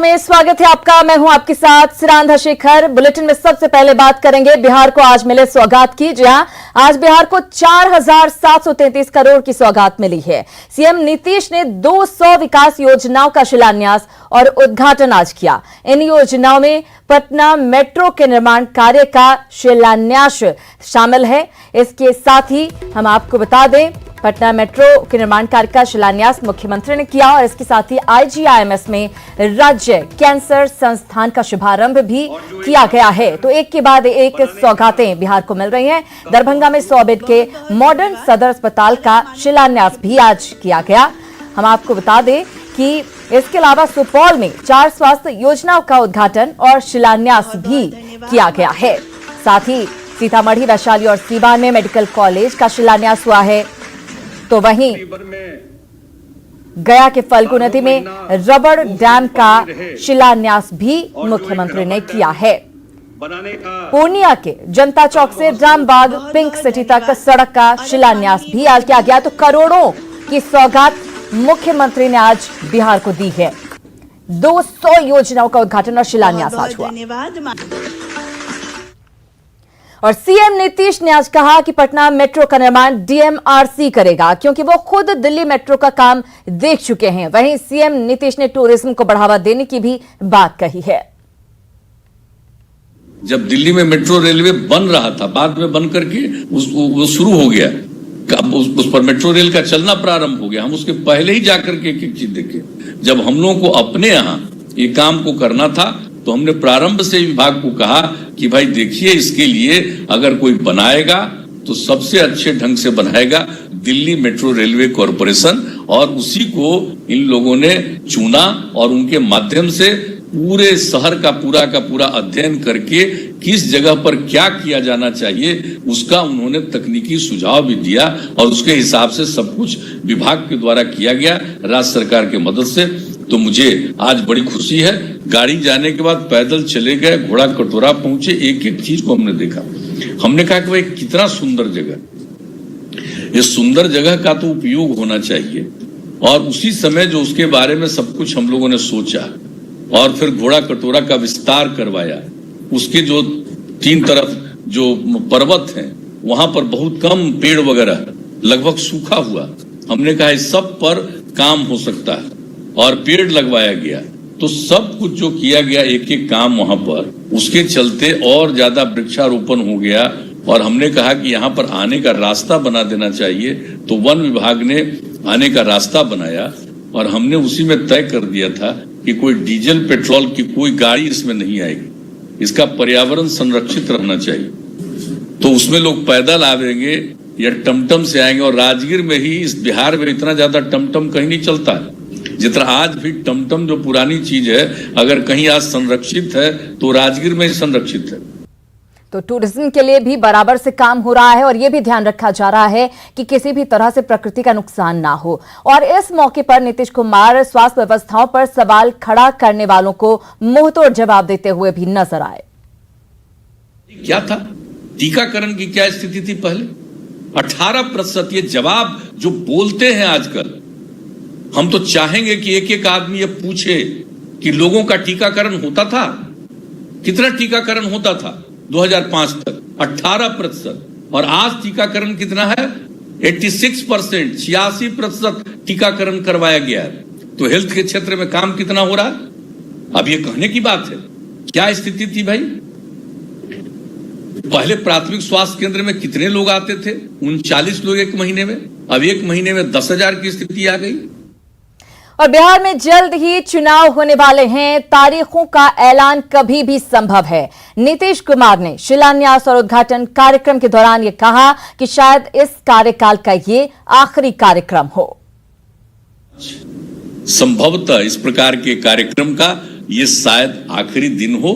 में स्वागत है आपका। मैं हूं आपके साथ सिरांधा शेखर। बुलेटिन में सबसे पहले बात करेंगे बिहार को आज मिले सौगात की। जी हां, आज बिहार को 4,733 करोड़ की सौगात मिली है। सीएम नीतीश ने 200 विकास योजनाओं का शिलान्यास और उद्घाटन आज किया। इन योजनाओं में पटना मेट्रो के निर्माण कार्य का शिलान्यास शामिल है। इसके साथ ही हम आपको बता दें, पटना मेट्रो के निर्माण कार्य का शिलान्यास मुख्यमंत्री ने किया और इसके साथ ही आईजीआईएमएस में राज्य कैंसर संस्थान का शुभारंभ भी किया गया है। तो एक के बाद एक सौगातें बिहार को मिल रही हैं। दरभंगा में 100 बेड के मॉडर्न सदर अस्पताल का शिलान्यास भी आज किया गया। हम आपको बता दें कि इसके अलावा सुपौल में 4 स्वास्थ्य योजनाओं का उद्घाटन और शिलान्यास भी किया गया है। साथ ही सीतामढ़ी, वैशाली और सीवान में मेडिकल कॉलेज का शिलान्यास हुआ है। तो वहीं गया के फल्गु नदी में रबड़ डैम का शिलान्यास भी मुख्यमंत्री ने किया है। पूर्णिया के जनता चौक से रामबाग पिंक सिटी तक सड़क का शिलान्यास भी आज किया गया। तो करोड़ों की सौगात मुख्यमंत्री ने आज बिहार को दी है। 200 योजनाओं का उद्घाटन और शिलान्यास आज हुआ। और सीएम नीतीश ने आज कहा कि पटना मेट्रो का निर्माण डीएमआरसी करेगा, क्योंकि वो खुद दिल्ली मेट्रो का काम देख चुके हैं। वहीं सीएम नीतीश ने टूरिज्म को बढ़ावा देने की भी बात कही है। जब दिल्ली में मेट्रो रेलवे बन रहा था, बाद में बन करके वो शुरू हो गया, उस पर मेट्रो रेल का चलना प्रारंभ हो गया। हम उसके पहले ही जाकर के एक एक चीज देखे। जब हम लोगों को अपने यहाँ ये काम को करना था तो हमने प्रारंभ से विभाग को कहा कि भाई देखिए, इसके लिए अगर कोई बनाएगा तो सबसे अच्छे ढंग से बनाएगा दिल्ली मेट्रो रेलवे कॉरपोरेशन, और उसी को इन लोगों ने चुना और उनके माध्यम से पूरे शहर का पूरा अध्ययन करके किस जगह पर क्या किया जाना चाहिए उसका उन्होंने तकनीकी सुझाव भी दिया और उसके हिसाब से सब कुछ विभाग के द्वारा किया गया राज्य सरकार की मदद से। तो मुझे आज बड़ी खुशी है। गाड़ी जाने के बाद पैदल चले गए, घोड़ा कटोरा पहुंचे, एक एक चीज को हमने देखा। हमने कहा कि भाई कितना सुंदर जगह, इस सुंदर जगह का तो उपयोग होना चाहिए। और उसी समय जो उसके बारे में सब कुछ हम लोगों ने सोचा और फिर घोड़ा कटोरा का विस्तार करवाया। उसके जो 3 तरफ जो पर्वत हैं वहां पर बहुत कम पेड़ वगैरह, लगभग सूखा हुआ। हमने कहा इस सब पर काम हो सकता है और पेड़ लगवाया गया। तो सब कुछ जो किया गया, एक एक काम वहां पर, उसके चलते और ज्यादा वृक्षारोपण हो गया। और हमने कहा कि यहाँ पर आने का रास्ता बना देना चाहिए। तो वन विभाग ने आने का रास्ता बनाया और हमने उसी में तय कर दिया था कि कोई डीजल पेट्रोल की कोई गाड़ी इसमें नहीं आएगी। इसका पर्यावरण संरक्षित रहना चाहिए। तो उसमें लोग पैदल आवेंगे या टमटम से आएंगे। और राजगीर में ही, इस बिहार में इतना ज्यादा टमटम कहीं नहीं चलता है जितना आज भी टमटम जो पुरानी चीज है, अगर कहीं आज संरक्षित है तो राजगीर में ही संरक्षित है। तो टूरिज्म के लिए भी बराबर से काम हो रहा है और यह भी ध्यान रखा जा रहा है कि किसी भी तरह से प्रकृति का नुकसान ना हो। और इस मौके पर नीतीश कुमार स्वास्थ्य व्यवस्थाओं पर सवाल खड़ा करने वालों को मुंहतोड़ जवाब देते हुए भी नजर आए। क्या था टीकाकरण की, क्या स्थिति थी पहले? 18%। ये जवाब जो बोलते हैं आजकल, हम तो चाहेंगे कि एक एक आदमी ये पूछे कि लोगों का टीकाकरण होता था? कितना टीकाकरण होता था 2005 तक? 18%। और आज टीकाकरण कितना है? 86%, 86% टीकाकरण करवाया गया है। तो हेल्थ के क्षेत्र में काम कितना हो रहा है? अब ये कहने की बात है। क्या स्थिति थी भाई? पहले प्राथमिक स्वास्थ्य केंद्र में कितने लोग आते थे? 39 लोग एक महीने में। अब एक महीने में 10,000 की स्थिति आ गई। और बिहार में जल्द ही चुनाव होने वाले हैं। तारीखों का ऐलान कभी भी संभव है। नीतीश कुमार ने शिलान्यास और उद्घाटन कार्यक्रम के दौरान यह कहा कि शायद इस कार्यकाल का ये आखिरी कार्यक्रम हो। संभवतः इस प्रकार के कार्यक्रम का ये शायद आखिरी दिन हो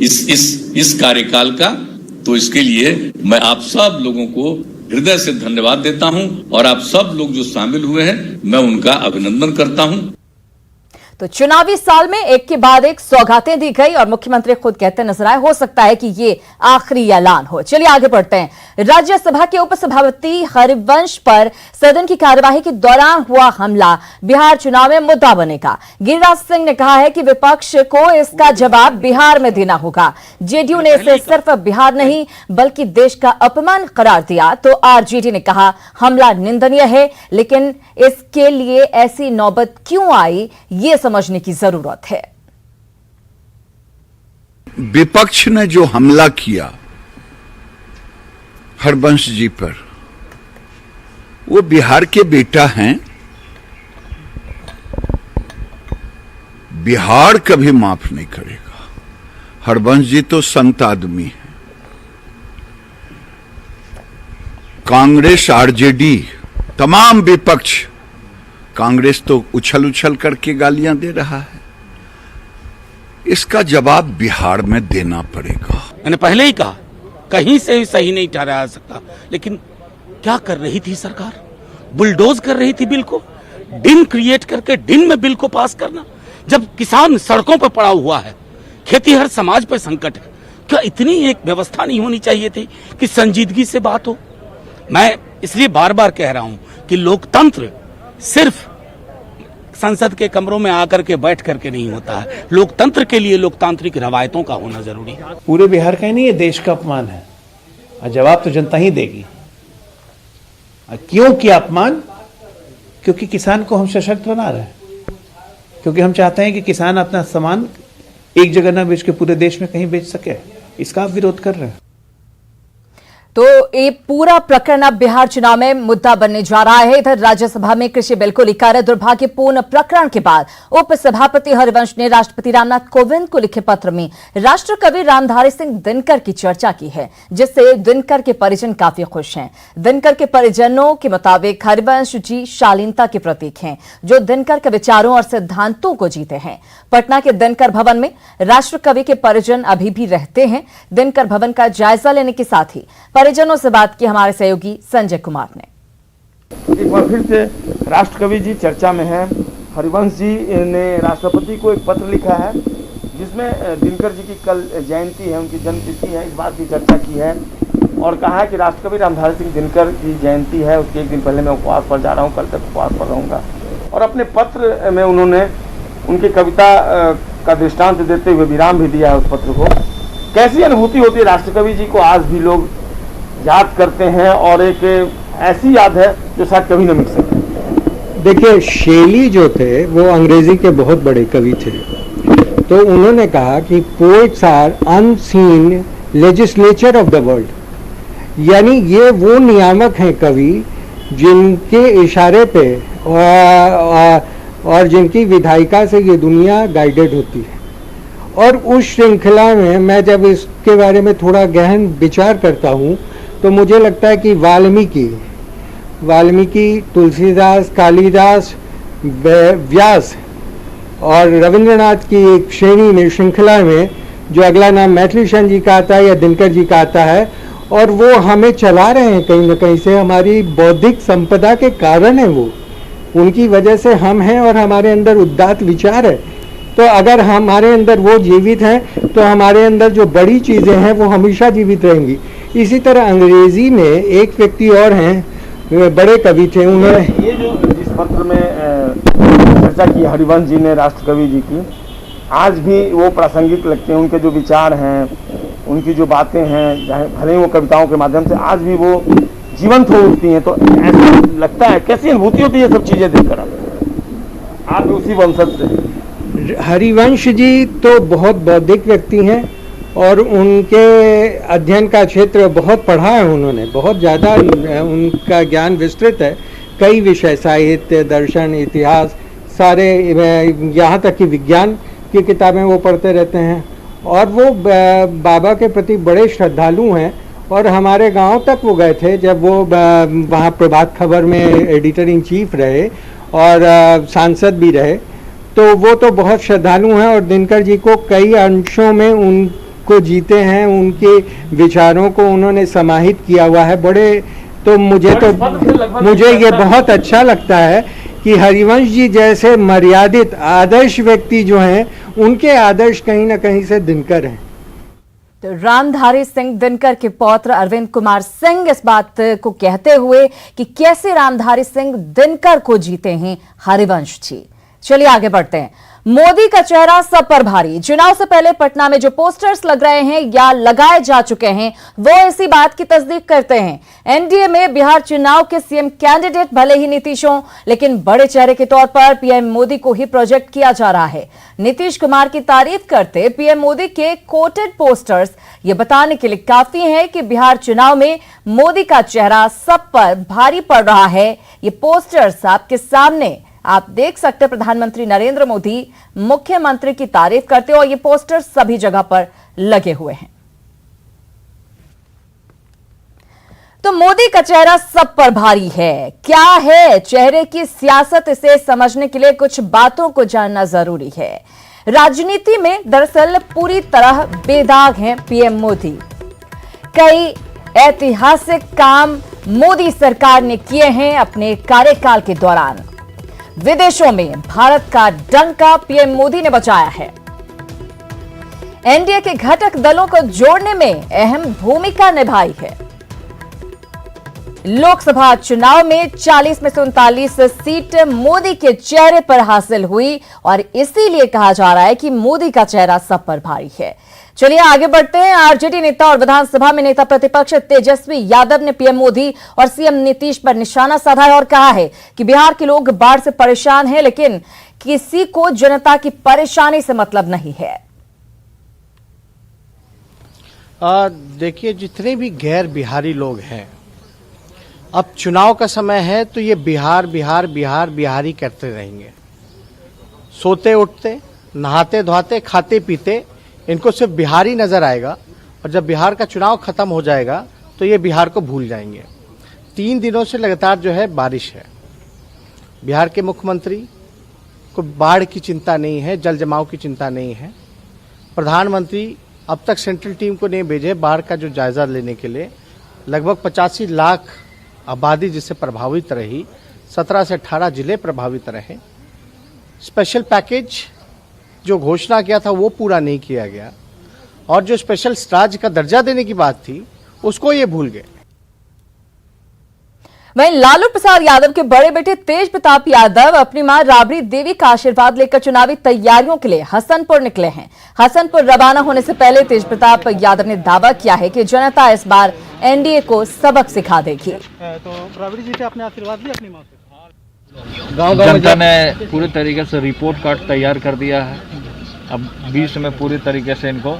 इस कार्यकाल का। तो इसके लिए मैं आप सब लोगों को हृदय से धन्यवाद देता हूं और आप सब लोग जो शामिल हुए हैं मैं उनका अभिनंदन करता हूं। तो चुनावी साल में एक के बाद एक सौगातें दी गई और मुख्यमंत्री खुद कहते नजर आए, हो सकता है कि ये आखिरी ऐलान हो। चलिए आगे बढ़ते हैं। राज्यसभा के उपसभापति हरिवंश पर सदन की कार्यवाही के दौरान हुआ हमला बिहार चुनाव में मुद्दा बनेगा। गिरिराज सिंह ने कहा है कि विपक्ष को इसका जवाब बिहार में देना होगा। जेडीयू ने इसे सिर्फ बिहार नहीं बल्कि देश का अपमान करार दिया तो आरजेडी ने कहा हमला निंदनीय है, लेकिन इसके लिए ऐसी नौबत क्यों आई ये समझने की जरूरत है। विपक्ष ने जो हमला किया हरबंश जी पर, वो बिहार के बेटा हैं, बिहार कभी माफ नहीं करेगा। हरबंश जी तो संत आदमी है। कांग्रेस आरजेडी तमाम विपक्ष, कांग्रेस तो उछल उछल करके गालियां दे रहा है, इसका जवाब बिहार में देना पड़ेगा। मैंने पहले ही कहा कहीं से भी सही नहीं ठहराया सकता, लेकिन क्या कर रही थी सरकार? बुलडोज कर रही थी बिल को, दिन क्रिएट करके दिन में बिल को पास करना। जब किसान सड़कों पर पड़ा हुआ है, खेतीहर समाज पर संकट है, क्या इतनी एक व्यवस्था नहीं होनी चाहिए थी कि संजीदगी से बात हो? मैं इसलिए बार बार कह रहा हूं कि लोकतंत्र सिर्फ संसद के कमरों में आकर के बैठ करके नहीं होता है। लोकतंत्र के लिए लोकतांत्रिक रवायतों का होना जरूरी है। पूरे बिहार का ही नहीं, ये देश का अपमान है और जवाब तो जनता ही देगी। क्यों किया अपमान? क्योंकि किसान को हम सशक्त बना रहे हैं, क्योंकि हम चाहते हैं कि किसान अपना सामान एक जगह ना बेच के पूरे देश में कहीं बेच सके। इसका आप विरोध कर रहे हैं। तो ये पूरा प्रकरण अब बिहार चुनाव में मुद्दा बनने जा रहा है। इधर राज्यसभा में कृषि बिल को लेकर दुर्भाग्यपूर्ण प्रकरण के बाद उपसभापति हरिवंश ने राष्ट्रपति रामनाथ कोविंद को लिखे पत्र में राष्ट्र कवि रामधारी सिंह दिनकर की चर्चा की है, जिससे दिनकर के परिजन काफी खुश हैं। दिनकर के परिजनों के मुताबिक हरिवंश जी शालीनता के प्रतीक हैं, जो दिनकर के विचारों और सिद्धांतों को जीते हैं। पटना के दिनकर भवन में राष्ट्र कवि के परिजन अभी भी रहते हैं। दिनकर भवन का जायजा लेने के साथ ही परिजनों से बात की हमारे सहयोगी संजय कुमार ने। एक बार फिर से राष्ट्र कवि जी चर्चा में हैं। हरिवंश जी ने राष्ट्रपति को एक पत्र लिखा है, जिसमें दिनकर जी की कल जयंती है, उनकी जन्मतिथि है, इस बात की चर्चा की है और कहा है कि राष्ट्रकवि रामधारी सिंह दिनकर की जयंती है, उसके एक दिन पहले मैं उपवास पर जा रहा हूँ, कल तक उपवास पर रहूँगा। और अपने पत्र में उन्होंने उनकी कविता का दृष्टांत देते हुए विराम भी दिया है उस पत्र को। कैसी अनुभूति होती है? राष्ट्रकवि जी को आज भी लोग याद करते हैं और एक ऐसी याद है जो शायद कभी न मिट सके। देखिए, शेली जो थे वो अंग्रेजी के बहुत बड़े कवि थे, तो उन्होंने कहा कि poets are unseen legislature of the world, यानी ये वो नियामक हैं कवि जिनके इशारे पे और जिनकी विधायिका से ये दुनिया गाइडेड होती है। और उस श्रृंखला में मैं जब इसके बारे में थोड़ा गहन विचार करता हूँ तो मुझे लगता है कि वाल्मीकि, तुलसीदास, कालिदास, व्यास और रविंद्रनाथ की एक श्रेणी में, श्रृंखला में, जो अगला नाम मैथिलीशरण जी का आता है या दिनकर जी का आता है, और वो हमें चला रहे हैं कहीं ना कहीं से। हमारी बौद्धिक संपदा के कारण है वो, उनकी वजह से हम हैं और हमारे अंदर उदात्त विचार है। तो अगर हमारे अंदर वो जीवित हैं तो हमारे अंदर जो बड़ी चीज़ें हैं वो हमेशा जीवित रहेंगी। इसी तरह अंग्रेजी में एक व्यक्ति और हैं, बड़े कवि थे, उन्होंने ये जो जिस पत्र में चर्चा की हरिवंश जी ने राष्ट्रकवि जी की, आज भी वो प्रासंगिक लगते हैं। उनके जो विचार हैं, उनकी जो बातें हैं, चाहे भले ही वो कविताओं के माध्यम से आज भी वो जीवंत हो उठती हैं। तो ऐसा लगता है, कैसी अनुभूति होती है ये सब चीज़ें देखकर? आप उसी वंशज से। हरिवंश जी तो बहुत बौद्धिक व्यक्ति हैं और उनके अध्ययन का क्षेत्र बहुत पढ़ा है उन्होंने, बहुत ज़्यादा उनका ज्ञान विस्तृत है। कई विषय, साहित्य, दर्शन, इतिहास, सारे, यहाँ तक कि विज्ञान की किताबें वो पढ़ते रहते हैं। और वो बाबा के प्रति बड़े श्रद्धालु हैं और हमारे गांव तक वो गए थे जब वो वहाँ प्रभात खबर में एडिटर इन चीफ रहे और सांसद भी रहे। तो वो तो बहुत श्रद्धालु हैं और दिनकर जी को कई अंशों में उनको जीते हैं, उनके विचारों को उन्होंने समाहित किया हुआ है। बड़े तो मुझे ये बहुत अच्छा लगता है कि हरिवंश जी जैसे मर्यादित आदर्श व्यक्ति जो हैं उनके आदर्श कहीं ना कहीं से दिनकर हैं। तो रामधारी सिंह दिनकर के पौत्र अरविंद कुमार सिंह इस बात को कहते हुए कि कैसे रामधारी सिंह दिनकर को जीते हैं हरिवंश जी। चलिए आगे बढ़ते हैं। मोदी का चेहरा सब पर भारी। चुनाव से पहले पटना में जो पोस्टर्स लग रहे हैं या लगाए जा चुके हैं वो इसी बात की तस्दीक करते हैं। एनडीए में बिहार चुनाव के सीएम कैंडिडेट भले ही नीतीश हों, लेकिन बड़े चेहरे के तौर पर पीएम मोदी को ही प्रोजेक्ट किया जा रहा है। नीतीश कुमार की तारीफ करते पीएम मोदी के कोटेड पोस्टर्स ये बताने के लिए काफी है कि बिहार चुनाव में मोदी का चेहरा सब पर भारी पड़ रहा है। ये पोस्टर्स आपके सामने आप देख सकते हैं। प्रधानमंत्री नरेंद्र मोदी मुख्यमंत्री की तारीफ करते और ये पोस्टर सभी जगह पर लगे हुए हैं। तो मोदी का चेहरा सब पर भारी है। क्या है चेहरे की सियासत, इसे समझने के लिए कुछ बातों को जानना जरूरी है। राजनीति में दरअसल पूरी तरह बेदाग हैं पीएम मोदी। कई ऐतिहासिक काम मोदी सरकार ने किए हैं अपने कार्यकाल के दौरान। विदेशों में भारत का डंका पीएम मोदी ने बचाया है। एनडीए के घटक दलों को जोड़ने में अहम भूमिका निभाई है। लोकसभा चुनाव में 40 में से 39 सीट मोदी के चेहरे पर हासिल हुई और इसीलिए कहा जा रहा है कि मोदी का चेहरा सब पर भारी है। चलिए आगे बढ़ते हैं। आरजेडी नेता और विधानसभा में नेता प्रतिपक्ष तेजस्वी यादव ने पीएम मोदी और सीएम नीतीश पर निशाना साधा है और कहा है कि बिहार के लोग बाढ़ से परेशान हैं, लेकिन किसी को जनता की परेशानी से मतलब नहीं है। देखिए, जितने भी गैर बिहारी लोग हैं, अब चुनाव का समय है तो ये बिहार बिहार बिहार बिहारी करते रहेंगे। सोते उठते, नहाते धोते, खाते पीते इनको सिर्फ बिहारी नजर आएगा और जब बिहार का चुनाव खत्म हो जाएगा तो ये बिहार को भूल जाएंगे। 3 दिनों से लगातार जो है बारिश है। बिहार के मुख्यमंत्री को बाढ़ की चिंता नहीं है, जल जमाव की चिंता नहीं है। प्रधानमंत्री अब तक सेंट्रल टीम को नहीं भेजे बाढ़ का जो जायजा लेने के लिए। लगभग 85 लाख आबादी जिससे प्रभावित रही, 17 से 18 जिले प्रभावित रहे। स्पेशल पैकेज जो घोषणा किया था वो पूरा नहीं किया गया और जो स्पेशल राज्य का दर्जा देने की बात थी उसको ये भूल गए। वहीं लालू प्रसाद यादव के बड़े बेटे तेज प्रताप यादव अपनी मां राबड़ी देवी का आशीर्वाद लेकर चुनावी तैयारियों के लिए हसनपुर निकले हैं। हसनपुर रवाना होने से पहले तेज प्रताप यादव ने दावा किया है कि जनता इस बार एनडीए को सबक सिखा देगी। तो राबड़ी जी से आपने आशीर्वाद लिया अपनी मां से? गांव जनता ने पूरी तरीके से रिपोर्ट कार्ड तैयार कर दिया है। अब 20 में पूरी तरीके से इनको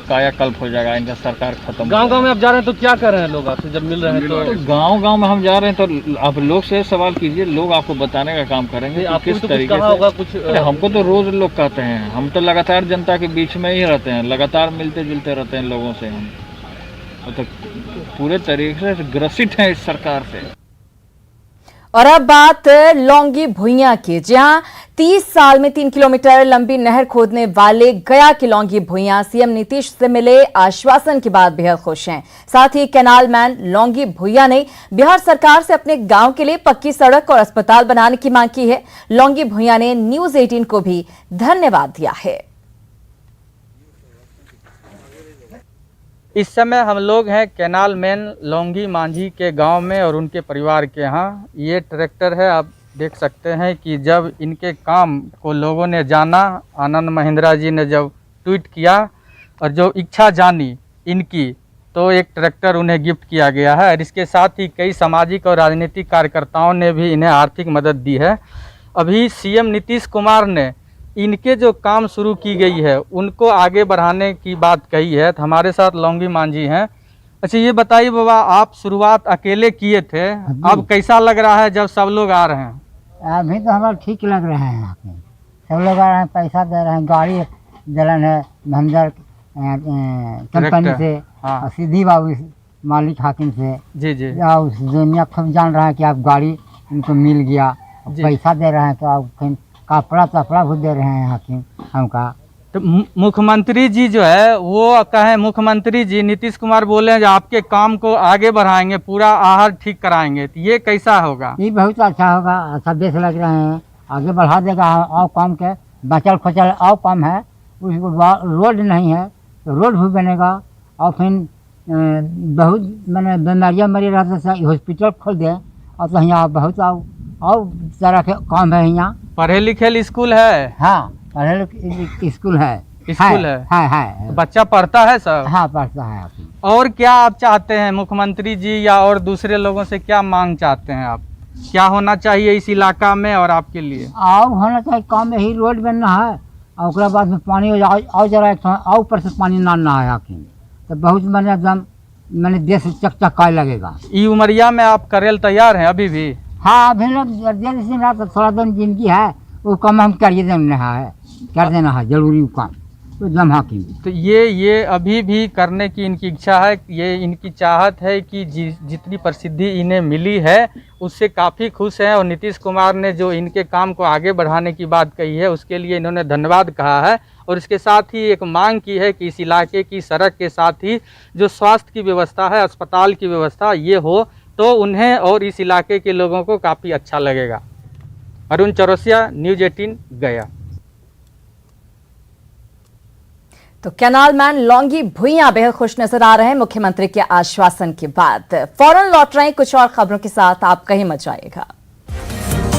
कायाकल्प हो जाएगा, इनका सरकार खत्म। गांव में आप जा रहे हैं तो क्या कर रहे हैं लोग आपसे जब मिल रहे हैं? तो गांव में हम जा रहे हैं तो आप लोग से सवाल कीजिए, लोग आपको बताने का काम करेंगे कि किस तरीके से होगा कुछ। हमको तो रोज लोग कहते हैं, हम तो लगातार जनता के बीच में ही रहते हैं, लगातार मिलते जुलते रहते हैं लोगों से। हम तो पूरे तरीके से ग्रसित हैं इस सरकार से। और अब बात लौंगी भुइयां की, जहां 30 साल में 3 किलोमीटर लंबी नहर खोदने वाले गया की लौंगी भुइयां सीएम नीतीश से मिले आश्वासन के बाद बेहद खुश हैं। साथ ही कैनाल मैन लौंगी भुइयां ने बिहार सरकार से अपने गांव के लिए पक्की सड़क और अस्पताल बनाने की मांग की है। लौंगी भुइयां ने न्यूज 18 को भी धन्यवाद दिया है। इस समय हम लोग हैं कैनाल मैन लौंगी मांझी के गांव में और उनके परिवार के यहाँ। ये ट्रैक्टर है, आप देख सकते हैं कि जब इनके काम को लोगों ने जाना, आनंद महिंद्रा जी ने जब ट्वीट किया और जो इच्छा जानी इनकी, तो एक ट्रैक्टर उन्हें गिफ्ट किया गया है। और इसके साथ ही कई सामाजिक और राजनीतिक कार्यकर्ताओं ने भी इन्हें आर्थिक मदद दी है। अभी सीएम नीतीश कुमार ने इनके जो काम शुरू की गई है उनको आगे बढ़ाने की बात कही है। तो हमारे साथ लौंगी मांझी हैं। अच्छा, ये बताइए बाबा, आप शुरुआत अकेले किए थे, अब कैसा लग रहा है जब सब लोग आ रहे हैं? अभी तो हमारा ठीक लग रहा है। यहाँ पे सब लोग आ रहे हैं, पैसा दे रहे हैं, गाड़ी दलन है हमदर्द कंपनी से। हाँ। सीधी बाबू मालिक हाकिम से जी जी। उस दुनिया खूब जान रहा है कि आप गाड़ी उनको मिल गया, पैसा दे रहे हैं तो आप फिर कपड़ा तपड़ा भी दे रहे हैं हाकिम हमका। तो मुख्यमंत्री जी जो है वो कहें, मुख्यमंत्री जी नीतीश कुमार बोले जो आपके काम को आगे बढ़ाएंगे, पूरा आहार ठीक कराएंगे, तो ये कैसा होगा? ये बहुत अच्छा होगा, अच्छा देश लग रहे हैं, आगे बढ़ा देगा। और काम के बचल खुचल और काम है, उसको रोड नहीं है तो रोड भी बनेगा। और फिर बहुत मैंने बीमारियाँ मरी रहते हॉस्पिटल खोल दें, और तो यहाँ बहुत और तरह के काम है। यहाँ पढ़े लिखे स्कूल है? हाँ, पढ़े लिखे स्कूल है। स्कूल है? तो बच्चा पढ़ता है सब? हाँ, पढ़ता है। और क्या आप चाहते हैं मुख्यमंत्री जी या और दूसरे लोगों से, क्या मांग चाहते हैं आप? क्या होना चाहिए इस इलाका में और आपके लिए? और होना चाहिए काम, यही रोड बनना है, और उसके बाद में पानी और जरा और ऊपर से पानी ना है तो बहुत मैंने एकदम मैंने देश चकचकाए लगेगा। ई उमरिया में आप करेल तैयार हैं अभी भी? हाँ, अभी लोग तो थोड़ा दिन जिंदगी है, वो काम हम कर देना है जरूरी काम तो जमा की। तो ये अभी भी करने की इनकी इच्छा है, ये इनकी चाहत है कि जितनी प्रसिद्धि इन्हें मिली है उससे काफ़ी खुश हैं। और नीतीश कुमार ने जो इनके काम को आगे बढ़ाने की बात कही है उसके लिए इन्होंने धन्यवाद कहा है। और इसके साथ ही एक मांग की है कि इस इलाके की सड़क के साथ ही जो स्वास्थ्य की व्यवस्था है, अस्पताल की व्यवस्था, ये हो तो उन्हें और इस इलाके के लोगों को काफ़ी अच्छा लगेगा। अरुण चौरसिया, न्यूज़ 18 गया। तो कैनाल मैन लौंगी भुइयां बेहद खुश नजर आ रहे हैं मुख्यमंत्री के आश्वासन के बाद। फौरन लौट रहे हैं कुछ और खबरों के साथ, आप कहीं मत जाइएगा।